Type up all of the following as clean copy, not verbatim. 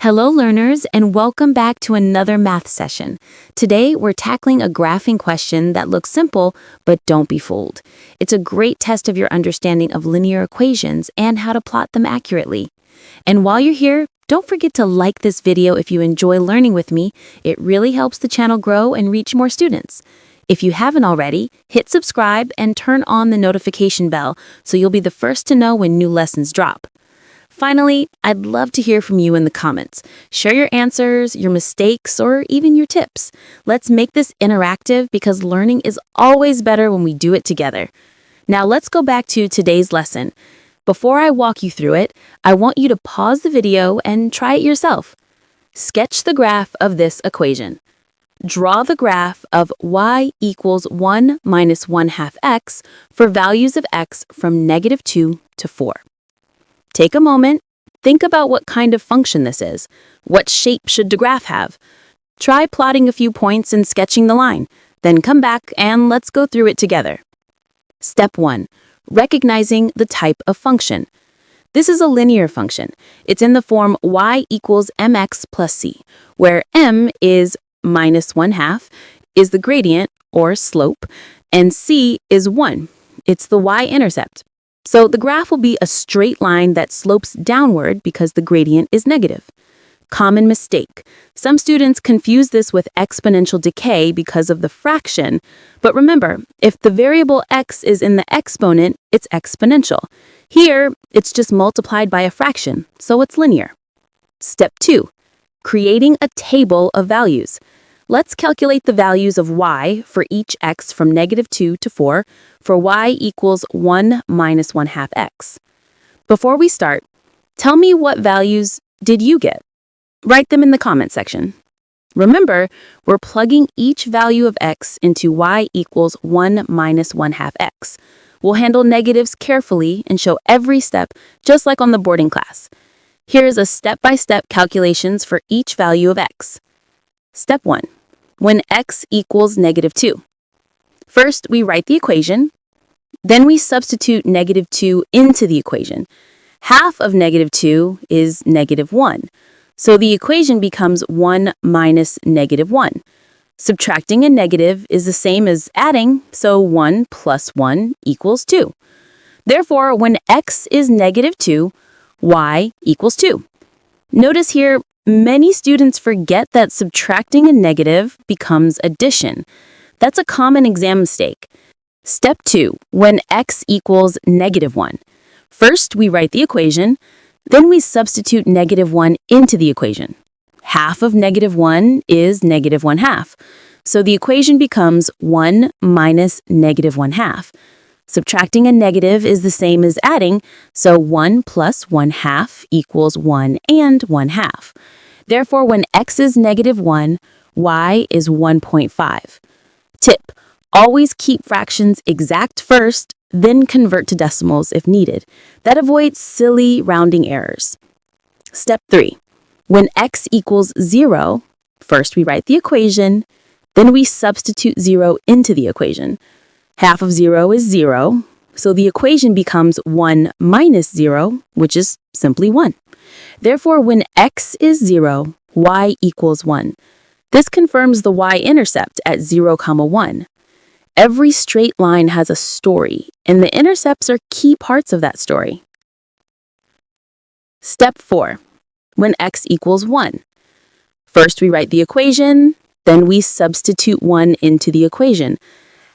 Hello learners, and welcome back to another math session. Today we're tackling a graphing question that looks simple, but don't be fooled. It's a great test of your understanding of linear equations and how to plot them accurately. And while you're here, don't forget to like this video if you enjoy learning with me. It really helps the channel grow and reach more students. If you haven't already, hit subscribe and turn on the notification bell so you'll be the first to know when new lessons drop. Finally, I'd love to hear from you in the comments. Share your answers, your mistakes, or even your tips. Let's make this interactive because learning is always better when we do it together. Now let's go back to today's lesson. Before I walk you through it, I want you to pause the video and try it yourself. Sketch the graph of this equation. Draw the graph of y equals 1 minus 1/2 x for values of x from -2 to 4. Take a moment, think about what kind of function this is. What shape should the graph have? Try plotting a few points and sketching the line. Then come back and let's go through it together. Step 1. Recognizing the type of function. This is a linear function. It's in the form y equals mx plus c, where m is minus 1/2, is the gradient, or slope, and c is 1. It's the y-intercept. So the graph will be a straight line that slopes downward because the gradient is negative. Common mistake. Some students confuse this with exponential decay because of the fraction. But remember, if the variable x is in the exponent, it's exponential. Here, it's just multiplied by a fraction, so it's linear. Step 2. Creating a table of values. Let's calculate the values of y for each x from -2 to 4 for y equals 1 minus 1/2 x. Before we start, tell me what values did you get? Write them in the comment section. Remember, we're plugging each value of x into y equals 1 minus 1/2 x. We'll handle negatives carefully and show every step just like on the boarding class. Here's a step-by-step calculations for each value of x. Step 1. When x equals -2. First, we write the equation. Then we substitute -2 into the equation. Half of -2 is -1. So the equation becomes 1 minus -1. Subtracting a negative is the same as adding, so 1 plus 1 equals 2. Therefore, when x is -2, y equals 2. Notice here, many students forget that subtracting a negative becomes addition. That's a common exam mistake. Step 2, when x equals -1. First, we write the equation, then we substitute -1 into the equation. Half of -1 is -1/2, so the equation becomes 1 minus -1/2. Subtracting a negative is the same as adding, so 1 plus 1/2 equals 1 and 1/2. Therefore, when x is -1, y is 1.5. Tip: always keep fractions exact first, then convert to decimals if needed. That avoids silly rounding errors. Step 3. When x equals 0, first we write the equation, then we substitute 0 into the equation. Half of 0 is 0, so the equation becomes 1 minus 0, which is simply 1. Therefore, when x is 0, y equals 1. This confirms the y-intercept at 0, 1. Every straight line has a story, and the intercepts are key parts of that story. Step 4. When x equals 1. First, we write the equation, then we substitute 1 into the equation.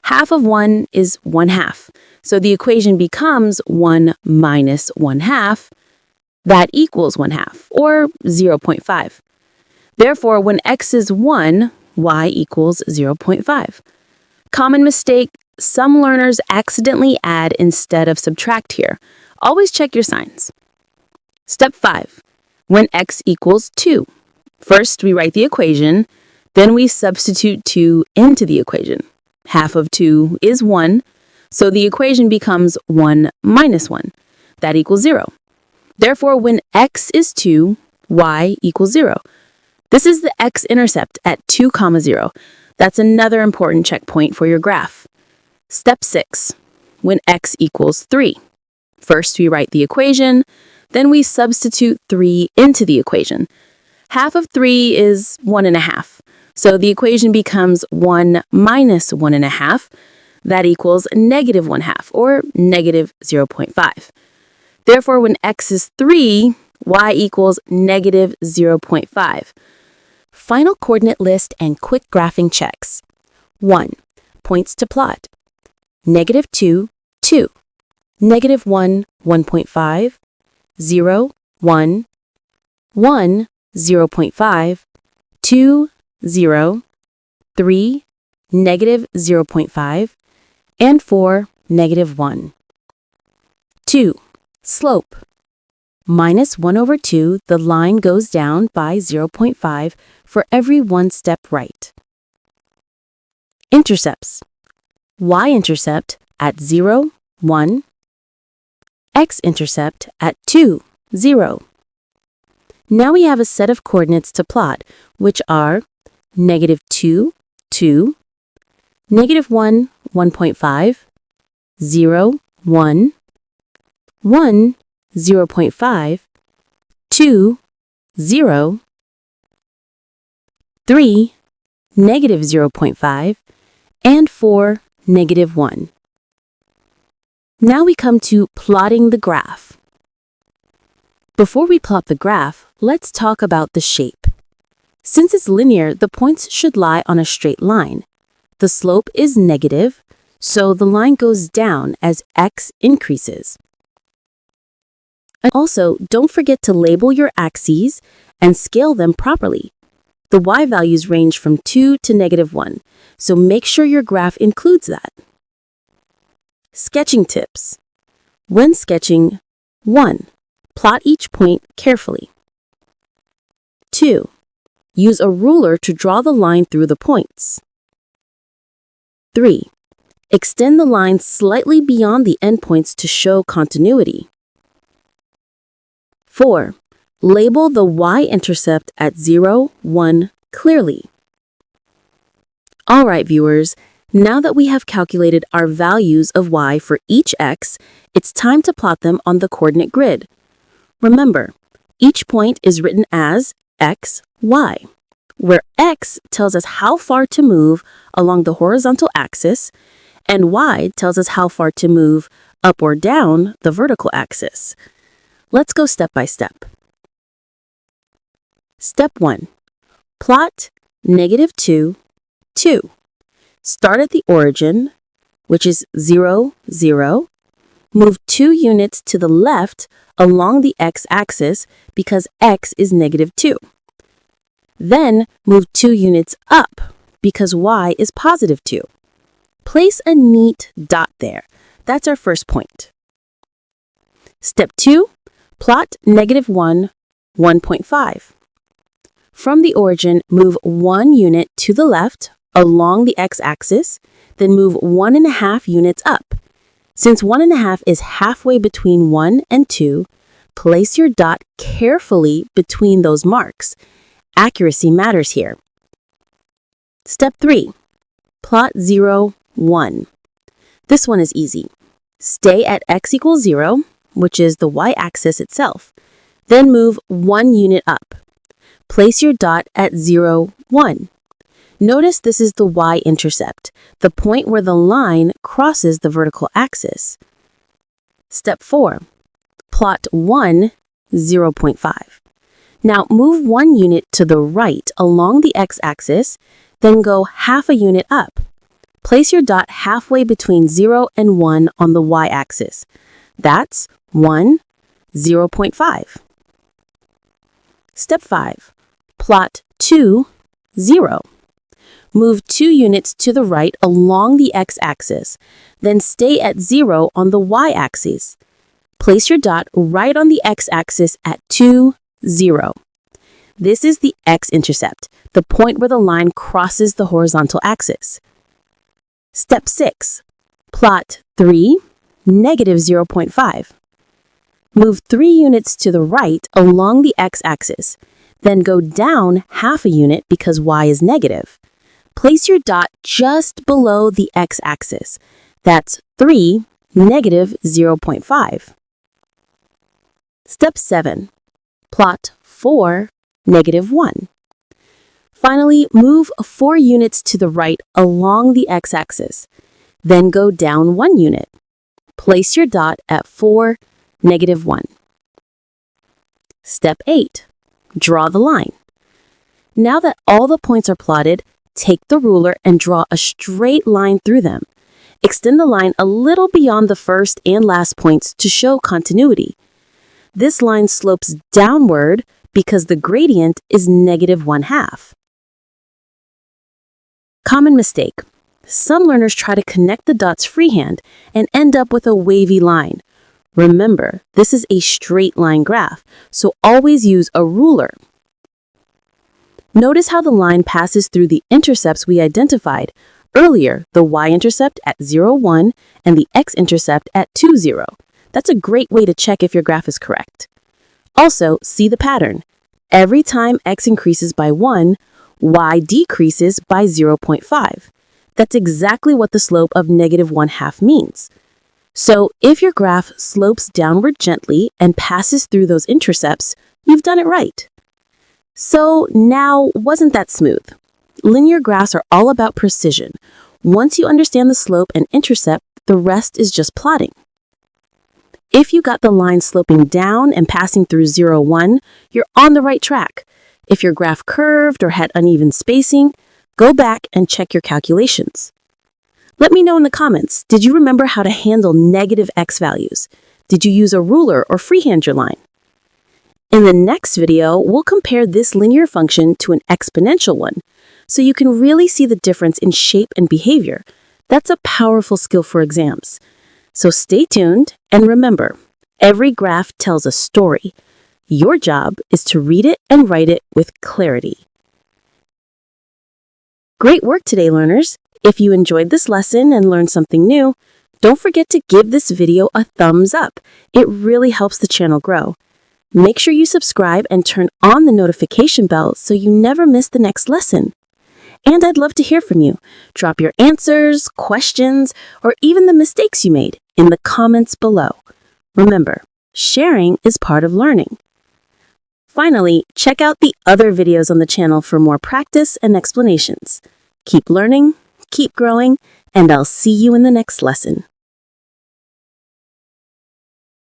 Half of 1 is 1/2, so the equation becomes 1 minus 1/2. That equals 1/2, or 0.5. Therefore, when x is 1, y equals 0.5. Common mistake: some learners accidentally add instead of subtract here. Always check your signs. Step 5. When x equals 2. First, we write the equation, then we substitute 2 into the equation. Half of 2 is 1, so the equation becomes 1 minus 1. That equals 0. Therefore, when x is 2, y equals 0. This is the x-intercept at 2, 0. That's another important checkpoint for your graph. Step 6. When x equals 3. First, we write the equation, then we substitute 3 into the equation. Half of 3 is 1.5. So the equation becomes 1 minus 1.5. That equals negative 1/2, or negative 0.5. Therefore, when x is 3, y equals negative 0.5. Final coordinate list and quick graphing checks. 1. Points to plot. Negative 2, 2. Negative 1, 1.5. 0, 1. 1, 0.5. 2, 0. 3, negative 0.5. And 4, negative 1. 2. Slope. Minus 1 over 2, the line goes down by 0.5 for every 1 step right. Intercepts. Y-intercept at 0, 1. X-intercept at 2, 0. Now we have a set of coordinates to plot, which are negative 2, 2, negative 1, 1.5, 0, 1, 1, 0.5, 2, 0, 3, negative 0.5, and 4, negative 1. Now we come to plotting the graph. Before we plot the graph, let's talk about the shape. Since it's linear, the points should lie on a straight line. The slope is negative, so the line goes down as x increases. Also, don't forget to label your axes and scale them properly. The y values range from 2 to negative 1, so make sure your graph includes that. Sketching tips. When sketching, 1. Plot each point carefully. 2. Use a ruler to draw the line through the points. 3. Extend the line slightly beyond the endpoints to show continuity. 4. Label the y-intercept at 0, 1 clearly. All right, viewers, now that we have calculated our values of y for each x, it's time to plot them on the coordinate grid. Remember, each point is written as x, y, where x tells us how far to move along the horizontal axis, and y tells us how far to move up or down the vertical axis. Let's go step by step. Step 1. Plot negative 2, 2. Start at the origin, which is 0, 0. Move 2 units to the left along the x-axis because x is negative 2. Then move 2 units up because y is positive 2. Place a neat dot there. That's our first point. Step 2. Plot negative 1, 1.5. From the origin, move 1 unit to the left along the x-axis, then move 1.5 units up. Since 1.5 is halfway between 1 and 2, place your dot carefully between those marks. Accuracy matters here. Step 3. Plot 0, 1. This one is easy. Stay at x equals 0, which is the y-axis itself. Then move 1 unit up. Place your dot at 0, 1. Notice this is the y-intercept, the point where the line crosses the vertical axis. Step 4. Plot 1, 0.5. Now move 1 unit to the right along the x-axis, then go half a unit up. Place your dot halfway between 0 and 1 on the y-axis. That's 1, 0.5. Step 5. Plot 2, 0. Move 2 units to the right along the x-axis, then stay at 0 on the y-axis. Place your dot right on the x-axis at 2, 0. This is the x-intercept, the point where the line crosses the horizontal axis. Step 6. Plot 3, negative 0.5. Move 3 units to the right along the x-axis, then go down half a unit because y is negative. Place your dot just below the x-axis. That's 3, negative 0.5. Step 7. Plot 4, -1. Finally, move 4 units to the right along the x-axis. Then go down 1 unit. Place your dot at 4, -1. Step 8. Draw the line. Now that all the points are plotted, take the ruler and draw a straight line through them. Extend the line a little beyond the first and last points to show continuity. This line slopes downward because the gradient is -1/2. Common mistake. Some learners try to connect the dots freehand and end up with a wavy line. Remember, this is a straight line graph, so always use a ruler. Notice how the line passes through the intercepts we identified. Earlier, the y-intercept at 0, 1 and the x-intercept at 2, 0. That's a great way to check if your graph is correct. Also, see the pattern. Every time x increases by 1, y decreases by 0.5. That's exactly what the slope of -1/2 means. So if your graph slopes downward gently and passes through those intercepts, you've done it right. So now, wasn't that smooth? Linear graphs are all about precision. Once you understand the slope and intercept, the rest is just plotting. If you got the line sloping down and passing through 0, 1, you're on the right track. If your graph curved or had uneven spacing, go back and check your calculations. Let me know in the comments, did you remember how to handle negative x values? Did you use a ruler or freehand your line? In the next video, we'll compare this linear function to an exponential one, so you can really see the difference in shape and behavior. That's a powerful skill for exams. So stay tuned, and remember, every graph tells a story. Your job is to read it and write it with clarity. Great work today, learners! If you enjoyed this lesson and learned something new, don't forget to give this video a thumbs up. It really helps the channel grow. Make sure you subscribe and turn on the notification bell so you never miss the next lesson. And I'd love to hear from you. Drop your answers, questions, or even the mistakes you made in the comments below. Remember, sharing is part of learning. Finally, check out the other videos on the channel for more practice and explanations. Keep learning, keep growing, and I'll see you in the next lesson.